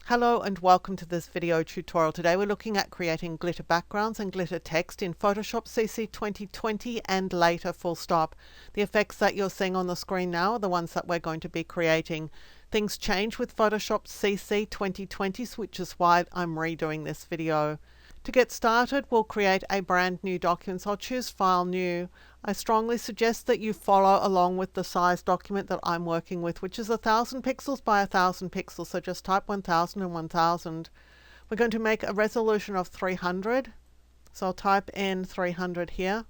Hello and welcome to this video tutorial. Today we're looking at creating glitter backgrounds and glitter text in Photoshop CC 2020 and later full stop. The effects that you're seeing on the screen now are the ones that we're going to be creating. Things change with Photoshop CC 2020, which is why I'm redoing this video. To get started, we'll create a brand new document. So I'll choose File New. I strongly suggest that you follow along with the size document that I'm working with, which is 1000 pixels by 1000 pixels. So just type 1000 and 1000. We're going to make a resolution of 300. So I'll type in 300 here.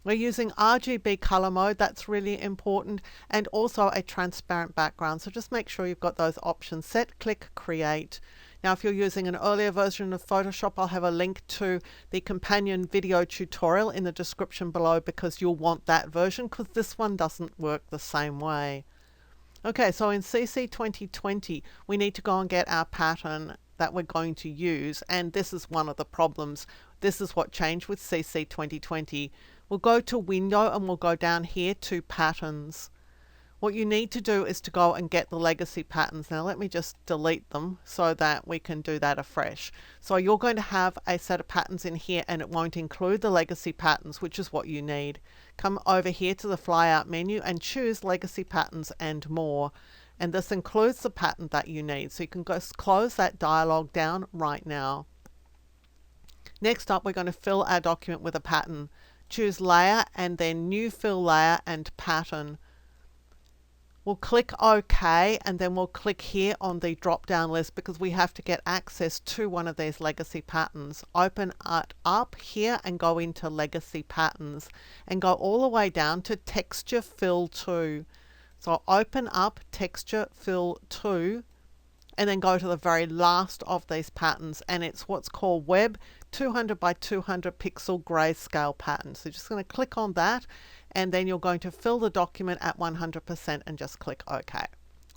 We're using RGB color mode, that's really important, and also a transparent background. So just make sure you've got those options set, click Create. Now if you're using an earlier version of Photoshop, I'll have a link to the companion video tutorial in the description below because you'll want that version because this one doesn't work the same way. Okay, so in CC 2020, we need to go and get our pattern that we're going to use, and this is one of the problems. This is what changed with CC 2020. We'll go to Window and we'll go down here to Patterns. What you need to do is to go and get the legacy patterns. Now let me just delete them so that we can do that afresh. So you're going to have a set of patterns in here and it won't include the legacy patterns, which is what you need. Come over here to the flyout menu and choose Legacy Patterns and More. And this includes the pattern that you need. So you can go close that dialog down right now. Next up, we're going to fill our document with a pattern. Choose Layer and then New Fill Layer and Pattern. We'll click OK and then we'll click here on the drop down list because we have to get access to one of these legacy patterns. Open it up here and go into Legacy Patterns and go all the way down to Texture Fill 2. So open up Texture Fill 2 and then go to the very last of these patterns, and it's what's called Web 200 by 200 pixel grayscale pattern. So you're just going to click on that and then you're going to fill the document at 100% and just click OK.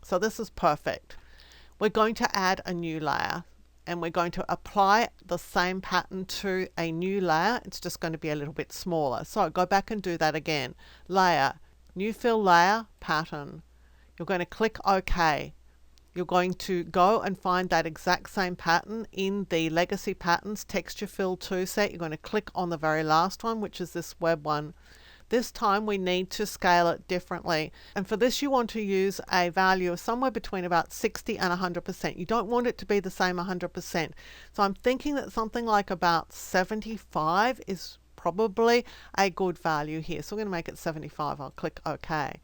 So this is perfect. We're going to add a new layer and we're going to apply the same pattern to a new layer. It's just going to be a little bit smaller. So go back and do that again. Layer, New Fill Layer, Pattern. You're going to click OK. You're going to go and find that exact same pattern in the Legacy Patterns Texture Fill 2 set. You're going to click on the very last one, which is this web one. This time we need to scale it differently. And for this you want to use a value of somewhere between about 60 and 100%. You don't want it to be the same 100%. So I'm thinking that something like about 75 is probably a good value here. So we're going to make it 75. I'll click OK.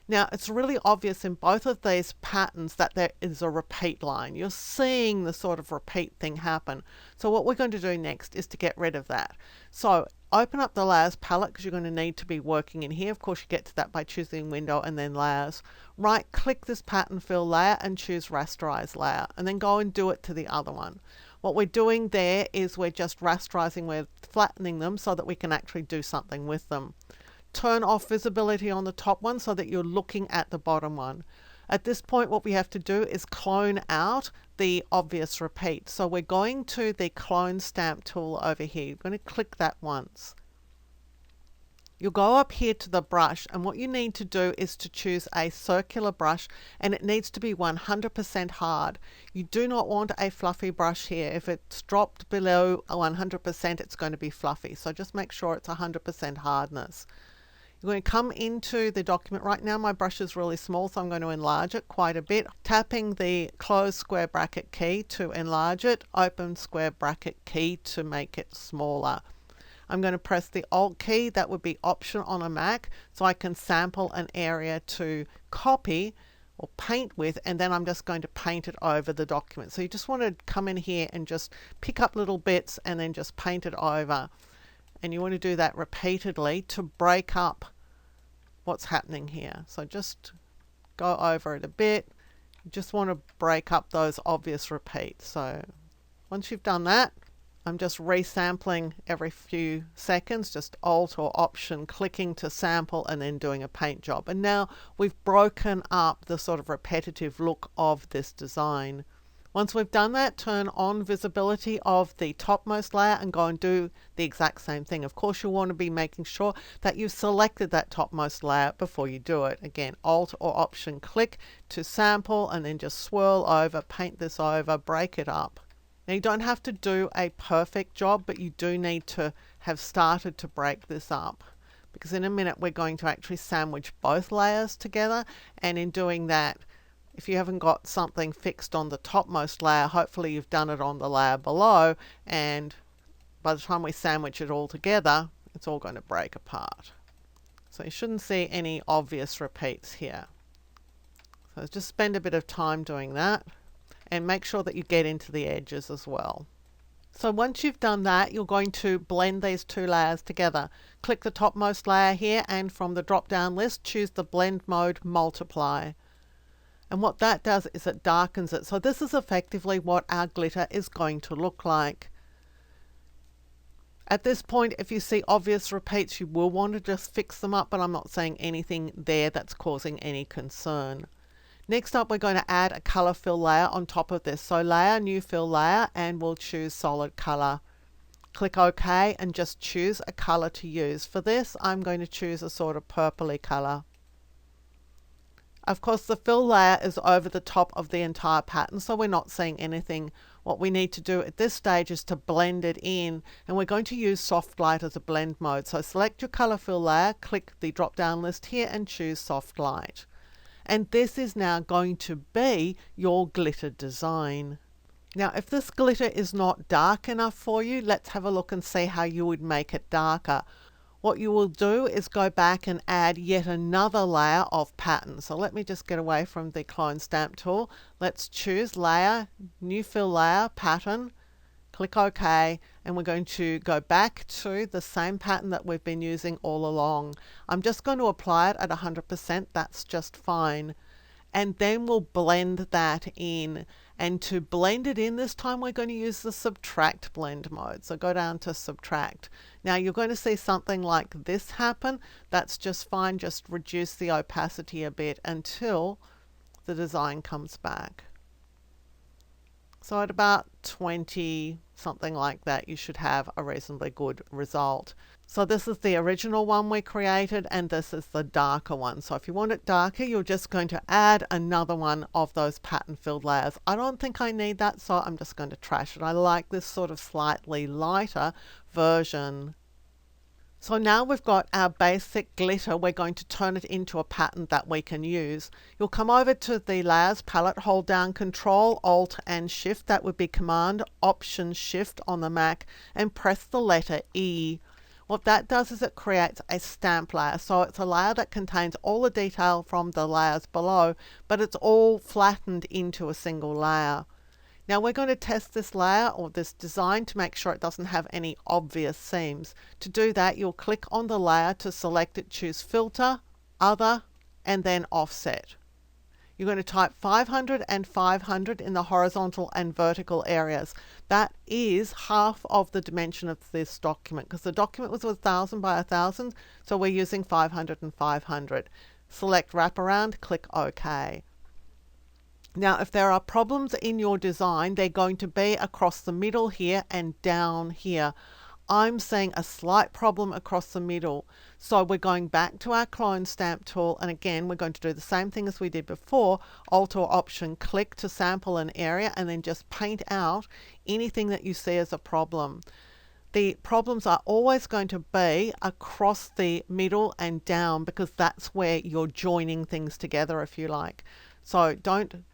Now it's really obvious in both of these patterns that there is a repeat line. You're seeing the sort of repeat thing happen. So what we're going to do next is to get rid of that. So open up the Layers palette because you're going to need to be working in here. Of course you get to that by choosing Window and then Layers. Right click this pattern fill layer and choose Rasterize Layer and then go and do it to the other one. What we're doing there is we're just rasterizing, we're flattening them so that we can actually do something with them. Turn off visibility on the top one so that you're looking at the bottom one. At this point what we have to do is clone out the obvious repeat. So we're going to the clone stamp tool over here. You're going to click that once. You'll go up here to the brush and what you need to do is to choose a circular brush and it needs to be 100% hard. You do not want a fluffy brush here. If it's dropped below 100% it's going to be fluffy. So just make sure it's 100% hardness. You're going to come into the document. Right now my brush is really small so I'm going to enlarge it quite a bit. Tapping the close square bracket key to enlarge it, open square bracket key to make it smaller. I'm going to press the Alt key, that would be Option on a Mac, so I can sample an area to copy or paint with, and then I'm just going to paint it over the document. So you just want to come in here and just pick up little bits and then just paint it over. And you want to do that repeatedly to break up what's happening here. So just go over it a bit. You just want to break up those obvious repeats. So once you've done that, I'm just resampling every few seconds, just Alt or Option clicking to sample and then doing a paint job. And now we've broken up the sort of repetitive look of this design. Once we've done that, turn on visibility of the topmost layer and go and do the exact same thing. Of course, you'll want to be making sure that you've selected that topmost layer before you do it. Again, Alt or Option click to sample and then just swirl over, paint this over, break it up. Now you don't have to do a perfect job, but you do need to have started to break this up, because in a minute we're going to actually sandwich both layers together, and in doing that, if you haven't got something fixed on the topmost layer, hopefully you've done it on the layer below, and by the time we sandwich it all together, it's all going to break apart. So you shouldn't see any obvious repeats here. So just spend a bit of time doing that, and make sure that you get into the edges as well. So once you've done that, you're going to blend these two layers together. Click the topmost layer here, and from the drop down list, choose the blend mode multiply. And what that does is it darkens it. So this is effectively what our glitter is going to look like. At this point, if you see obvious repeats, you will want to just fix them up, but I'm not saying anything there that's causing any concern. Next up, we're going to add a color fill layer on top of this. So layer, new fill layer, and we'll choose solid color. Click OK and just choose a color to use. For this, I'm going to choose a sort of purpley color. Of course, the fill layer is over the top of the entire pattern, so we're not seeing anything. What we need to do at this stage is to blend it in, and we're going to use soft light as a blend mode. So select your color fill layer, click the drop down list here and choose soft light. And this is now going to be your glitter design. Now, if this glitter is not dark enough for you, let's have a look and see how you would make it darker. What you will do is go back and add yet another layer of pattern. So let me just get away from the clone stamp tool. Let's choose layer, new fill layer, pattern, click OK, and we're going to go back to the same pattern that we've been using all along. I'm just going to apply it at 100%, that's just fine. And then we'll blend that in. And to blend it in this time, we're going to use the subtract blend mode. So go down to subtract. Now you're going to see something like this happen. That's just fine. Just reduce the opacity a bit until the design comes back. So at about 20, something like that, you should have a reasonably good result. So this is the original one we created, and this is the darker one. So if you want it darker, you're just going to add another one of those pattern filled layers. I don't think I need that, so I'm just going to trash it. I like this sort of slightly lighter version. So now we've got our basic glitter, we're going to turn it into a pattern that we can use. You'll come over to the layers palette, hold down Control, Alt and Shift, that would be Command, Option Shift on the Mac, and press the letter E. What that does is it creates a stamp layer. So it's a layer that contains all the detail from the layers below, but it's all flattened into a single layer. Now we're going to test this layer or this design to make sure it doesn't have any obvious seams. To do that, you'll click on the layer to select it, choose Filter, Other, and then Offset. You're going to type 500 and 500 in the horizontal and vertical areas. That is half of the dimension of this document, because the document was 1000 by 1000, so we're using 500 and 500. Select Wraparound, click OK. Now, if there are problems in your design, they're going to be across the middle here and down here. I'm seeing a slight problem across the middle. So we're going back to our clone stamp tool, and again, we're going to do the same thing as we did before. Alt or Option click to sample an area, and then just paint out anything that you see as a problem. The problems are always going to be across the middle and down, because that's where you're joining things together, if you like. So don't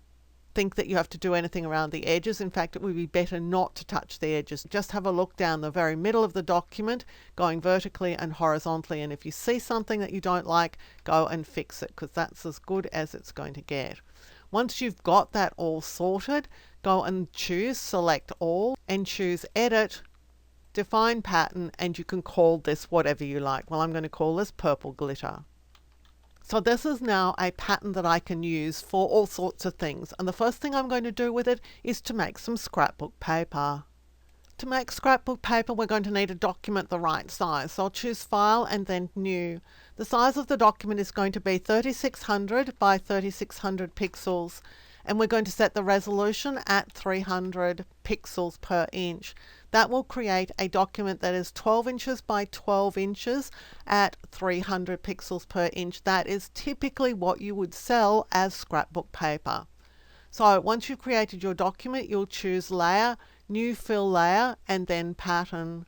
think that you have to do anything around the edges. In fact, it would be better not to touch the edges. Just have a look down the very middle of the document, going vertically and horizontally, and if you see something that you don't like, go and fix it, because that's as good as it's going to get. Once you've got that all sorted, go and choose Select All and choose Edit, Define Pattern, and you can call this whatever you like. Well, I'm going to call this Purple Glitter. So this is now a pattern that I can use for all sorts of things. And the first thing I'm going to do with it is to make some scrapbook paper. To make scrapbook paper, we're going to need a document the right size. So I'll choose File and then New. The size of the document is going to be 3600 by 3600 pixels. And we're going to set the resolution at 300 pixels per inch. That will create a document that is 12 inches by 12 inches at 300 pixels per inch. That is typically what you would sell as scrapbook paper. So once you've created your document, you'll choose Layer, New Fill Layer, and then Pattern.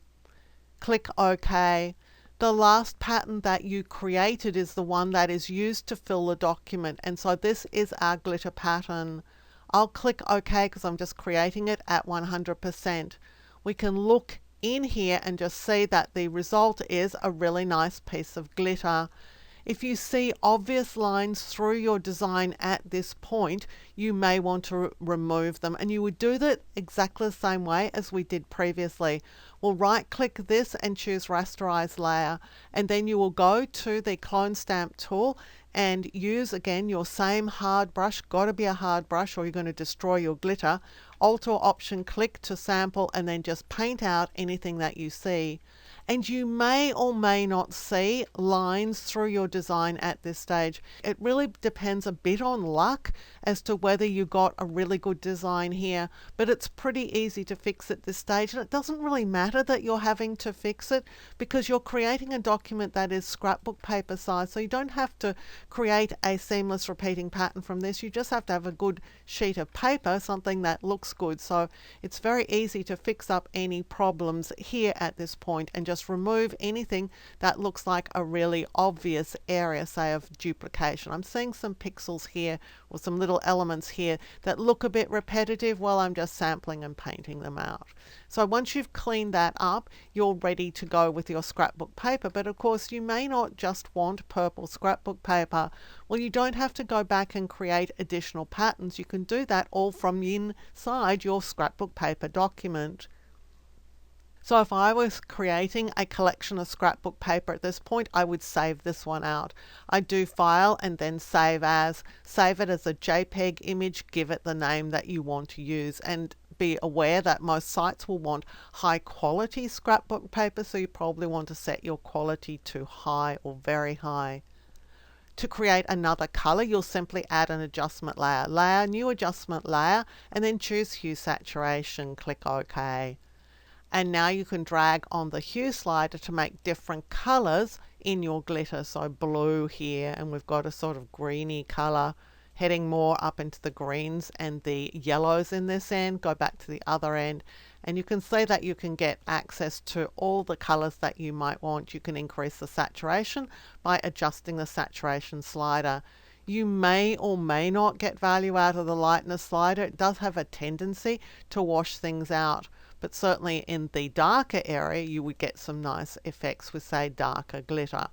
Click OK. The last pattern that you created is the one that is used to fill the document, and so this is our glitter pattern. I'll click OK because I'm just creating it at 100%. We can look in here and just see that the result is a really nice piece of glitter. If you see obvious lines through your design at this point, you may want to remove them, and you would do that exactly the same way as we did previously. We'll right click this and choose rasterize layer, and then you will go to the clone stamp tool and use again your same hard brush. Got to be a hard brush or you're going to destroy your glitter. Alt or Option click to sample and then just paint out anything that you see. And you may or may not see lines through your design at this stage. It really depends a bit on luck as to whether you got a really good design here, but it's pretty easy to fix at this stage, and it doesn't really matter that you're having to fix it because you're creating a document that is scrapbook paper size, so you don't have to create a seamless repeating pattern from this. You just have to have a good sheet of paper, something that looks good. So it's very easy to fix up any problems here at this point and just remove anything that looks like a really obvious area, say, of duplication. I'm seeing some pixels here or some little elements here that look a bit repetitive. Well, I'm just sampling and painting them out. So once you've cleaned that up, you're ready to go with your scrapbook paper. But of course, you may not just want purple scrapbook paper. Well, you don't have to go back and create additional patterns. You can do that all from inside your scrapbook paper document. So if I was creating a collection of scrapbook paper at this point, I would save this one out. I do File and then Save As. Save it as a JPEG image, give it the name that you want to use, and be aware that most sites will want high quality scrapbook paper, so you probably want to set your quality to high or very high. To create another color, you'll simply add an adjustment layer. Layer, New Adjustment Layer, and then choose Hue Saturation. Click OK. And now you can drag on the hue slider to make different colors in your glitter. So blue here, and we've got a sort of greeny color heading more up into the greens and the yellows in this end. Go back to the other end, and you can see that you can get access to all the colors that you might want. You can increase the saturation by adjusting the saturation slider. You may or may not get value out of the lightness slider. It does have a tendency to wash things out, but certainly in the darker area you would get some nice effects with, say, darker glitter.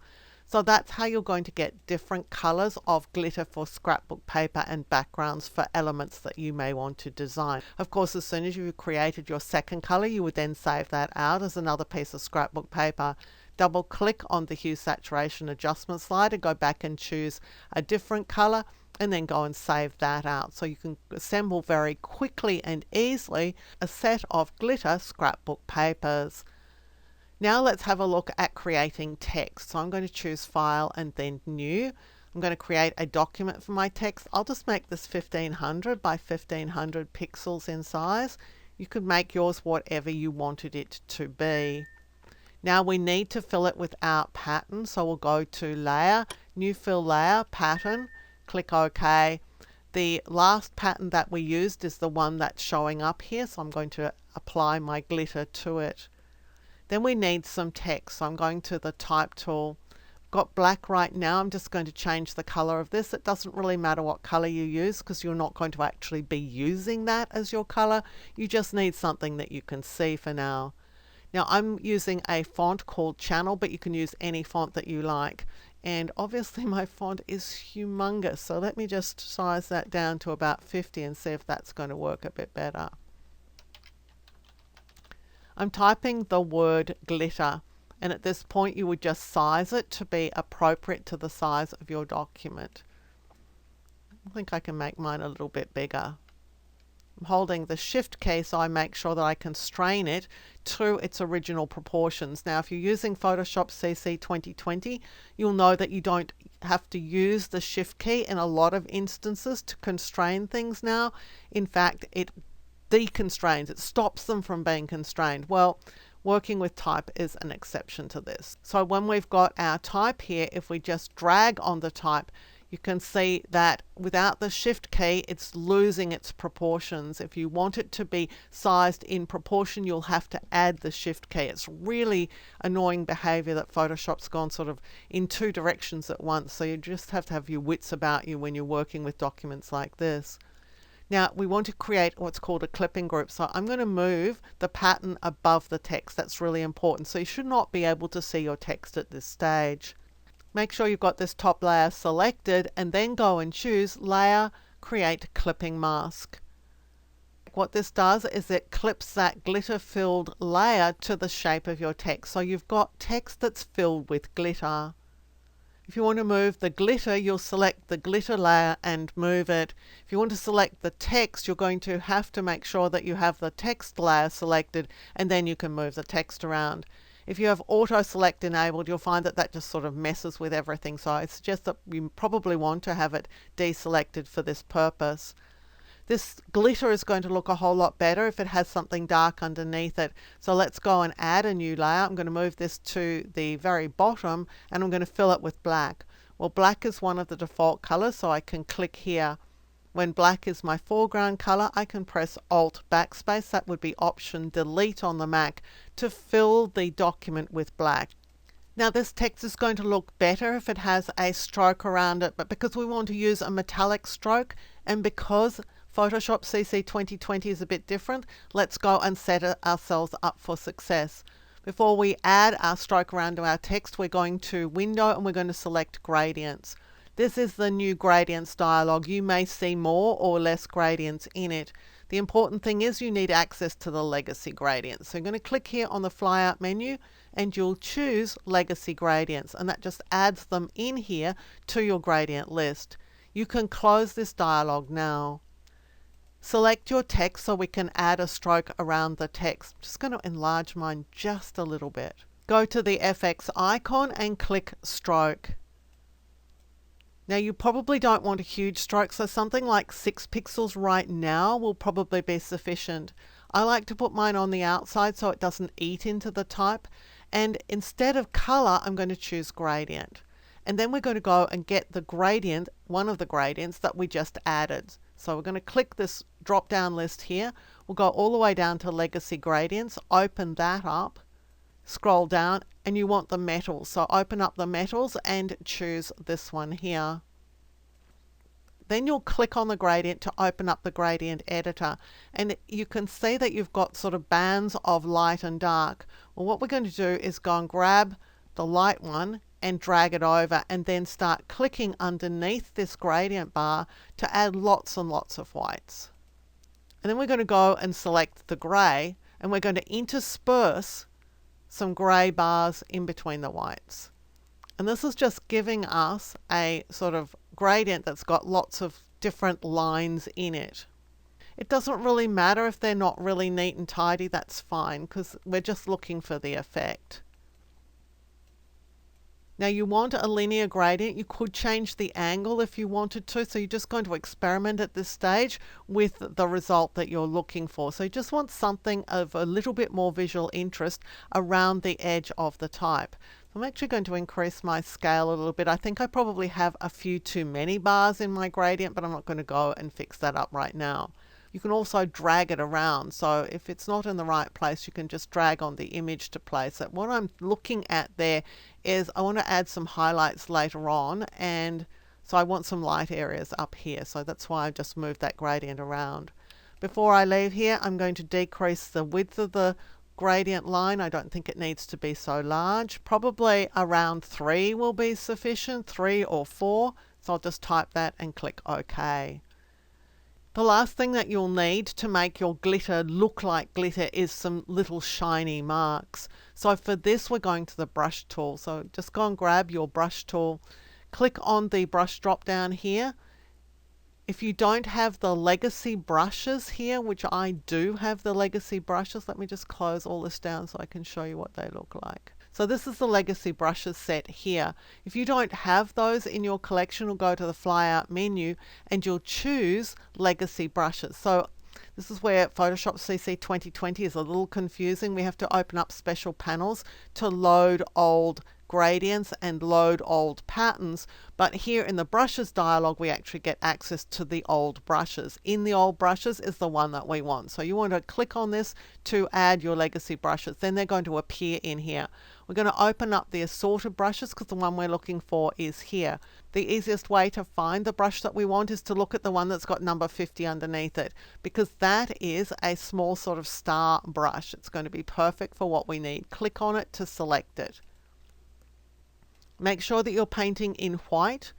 So that's how you're going to get different colors of glitter for scrapbook paper and backgrounds for elements that you may want to design. Of course, as soon as you've created your second color, you would then save that out as another piece of scrapbook paper. Double click on the hue saturation adjustment slider, go back and choose a different color, and then go and save that out. So you can assemble very quickly and easily a set of glitter scrapbook papers. Now let's have a look at creating text. So I'm going to choose File and then New. I'm going to create a document for my text. I'll just make this 1500 by 1500 pixels in size. You could make yours whatever you wanted it to be. Now we need to fill it with our pattern, so we'll go to Layer, New Fill Layer, Pattern, click OK. The last pattern that we used is the one that's showing up here, so I'm going to apply my glitter to it. Then we need some text, so I'm going to the Type tool. I've got black right now. I'm just going to change the color of this. It doesn't really matter what color you use because you're not going to actually be using that as your color. You just need something that you can see for now. Now I'm using a font called Channel, but you can use any font that you like. And obviously my font is humongous, so let me just size that down to about 50 and see if that's going to work a bit better. I'm typing the word glitter, and at this point you would just size it to be appropriate to the size of your document. I think I can make mine a little bit bigger. I'm holding the Shift key so I make sure that I constrain it to its original proportions. Now if you're using Photoshop CC 2020, you'll know that you don't have to use the shift key in a lot of instances to constrain things now. In fact, it deconstrains, it stops them from being constrained. Well, working with type is an exception to this. So when we've got our type here, if we just drag on the type, you can see that without the shift key, it's losing its proportions. If you want it to be sized in proportion, you'll have to add the shift key. It's really annoying behavior that Photoshop's gone sort of in two directions at once. So you just have to have your wits about you when you're working with documents like this. Now we want to create what's called a clipping group. So I'm going to move the pattern above the text. That's really important. So you should not be able to see your text at this stage. Make sure you've got this top layer selected and then go and choose Layer, Create Clipping Mask. What this does is it clips that glitter filled layer to the shape of your text. So you've got text that's filled with glitter. If you want to move the glitter, you'll select the glitter layer and move it. If you want to select the text, you're going to have to make sure that you have the text layer selected, and then you can move the text around. If you have auto select enabled, you'll find that that just sort of messes with everything. So I suggest that you probably want to have it deselected for this purpose. This glitter is going to look a whole lot better if it has something dark underneath it. So let's go and add a new layer. I'm going to move this to the very bottom and I'm going to fill it with black. Well, black is one of the default colors, so I can click here. When black is my foreground color, I can press Alt Backspace. That would be Option Delete on the Mac to fill the document with black. Now this text is going to look better if it has a stroke around it, but because we want to use a metallic stroke and because Photoshop CC 2020 is a bit different, let's go and set ourselves up for success. Before we add our stroke around to our text, we're going to Window and we're going to select Gradients. This is the new gradients dialog. You may see more or less gradients in it. The important thing is you need access to the legacy gradients. So you're going to click here on the flyout menu and you'll choose legacy gradients, and that just adds them in here to your gradient list. You can close this dialog now. Select your text so we can add a stroke around the text. I'm just going to enlarge mine just a little bit. Go to the FX icon and click Stroke. Now you probably don't want a huge stroke, so something like 6 pixels right now will probably be sufficient. I like to put mine on the outside so it doesn't eat into the type, and instead of color I'm going to choose gradient. And then we're going to go and get the gradient, one of the gradients that we just added. So we're going to click this drop down list here. We'll go all the way down to Legacy Gradients, open that up, scroll down, and you want the metals. So open up the metals and choose this one here. Then you'll click on the gradient to open up the gradient editor, and you can see that you've got sort of bands of light and dark. Well, what we're going to do is go and grab the light one and drag it over and then start clicking underneath this gradient bar to add lots and lots of whites. And then we're going to go and select the grey, and we're going to intersperse some grey bars in between the whites. And this is just giving us a sort of gradient that's got lots of different lines in it. It doesn't really matter if they're not really neat and tidy, that's fine, because we're just looking for the effect. Now you want a linear gradient. You could change the angle if you wanted to, so you're just going to experiment at this stage with the result that you're looking for. So you just want something of a little bit more visual interest around the edge of the type. I'm actually going to increase my scale a little bit. I think I probably have a few too many bars in my gradient, but I'm not going to go and fix that up right now. You can also drag it around, so if it's not in the right place, you can just drag on the image to place it. What I'm looking at there is I want to add some highlights later on, and so I want some light areas up here, so that's why I just moved that gradient around. Before I leave here, I'm going to decrease the width of the gradient line. I don't think it needs to be so large. Probably around 3 will be sufficient, 3 or 4, so I'll just type that and click OK. The last thing that you'll need to make your glitter look like glitter is some little shiny marks. So for this, we're going to the brush tool. So just go and grab your brush tool, click on the brush drop down here. If you don't have the legacy brushes here, which I do have the legacy brushes, let me just close all this down so I can show you what they look like. So this is the legacy brushes set here. If you don't have those in your collection, you'll go to the flyout menu and you'll choose legacy brushes. So this is where Photoshop CC 2020 is a little confusing. We have to open up special panels to load old gradients and load old patterns, but here in the brushes dialog we actually get access to the old brushes. In the old brushes is the one that we want. So you want to click on this to add your legacy brushes. Then they're going to appear in here. We're going to open up the assorted brushes because the one we're looking for is here. The easiest way to find the brush that we want is to look at the one that's got number 50 underneath it, because that is a small sort of star brush. It's going to be perfect for what we need. Click on it to select it. Make sure that you're painting in white,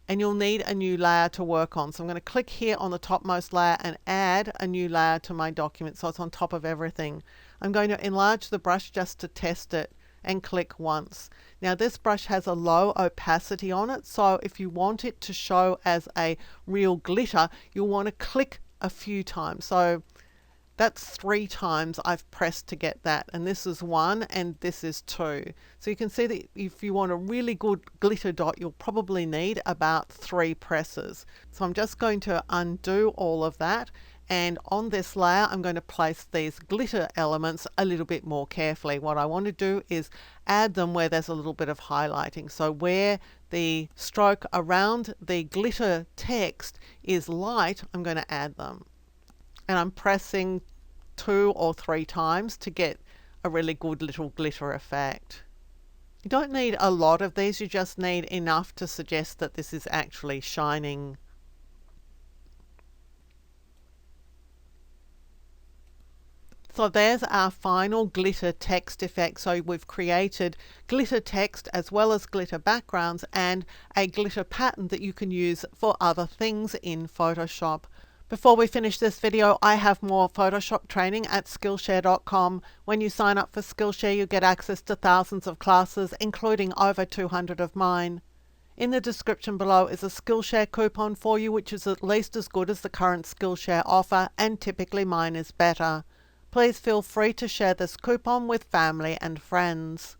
and you'll need a new layer to work on. So I'm going to click here on the topmost layer and add a new layer to my document so it's on top of everything. I'm going to enlarge the brush just to test it and click once. Now this brush has a low opacity on it, so if you want it to show as a real glitter, you'll want to click a few times. So that's 3 times I've pressed to get that, and this is 1 and this is 2. So you can see that if you want a really good glitter dot, you'll probably need about 3 presses. So I'm just going to undo all of that, and on this layer I'm going to place these glitter elements a little bit more carefully. What I want to do is add them where there's a little bit of highlighting. So where the stroke around the glitter text is light, I'm going to add them. And I'm pressing 2 or 3 times to get a really good little glitter effect. You don't need a lot of these, you just need enough to suggest that this is actually shining. So there's our final glitter text effect. So we've created glitter text as well as glitter backgrounds and a glitter pattern that you can use for other things in Photoshop. Before we finish this video, I have more Photoshop training at Skillshare.com. When you sign up for Skillshare, you get access to thousands of classes, including over 200 of mine. In the description below is a Skillshare coupon for you, which is at least as good as the current Skillshare offer, and typically mine is better. Please feel free to share this coupon with family and friends.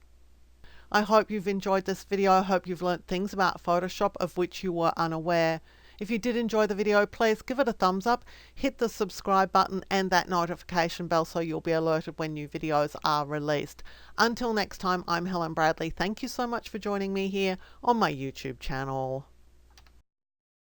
I hope you've enjoyed this video. I hope you've learnt things about Photoshop of which you were unaware. If you did enjoy the video, please give it a thumbs up, hit the subscribe button and that notification bell so you'll be alerted when new videos are released. Until next time, I'm Helen Bradley. Thank you so much for joining me here on my YouTube channel.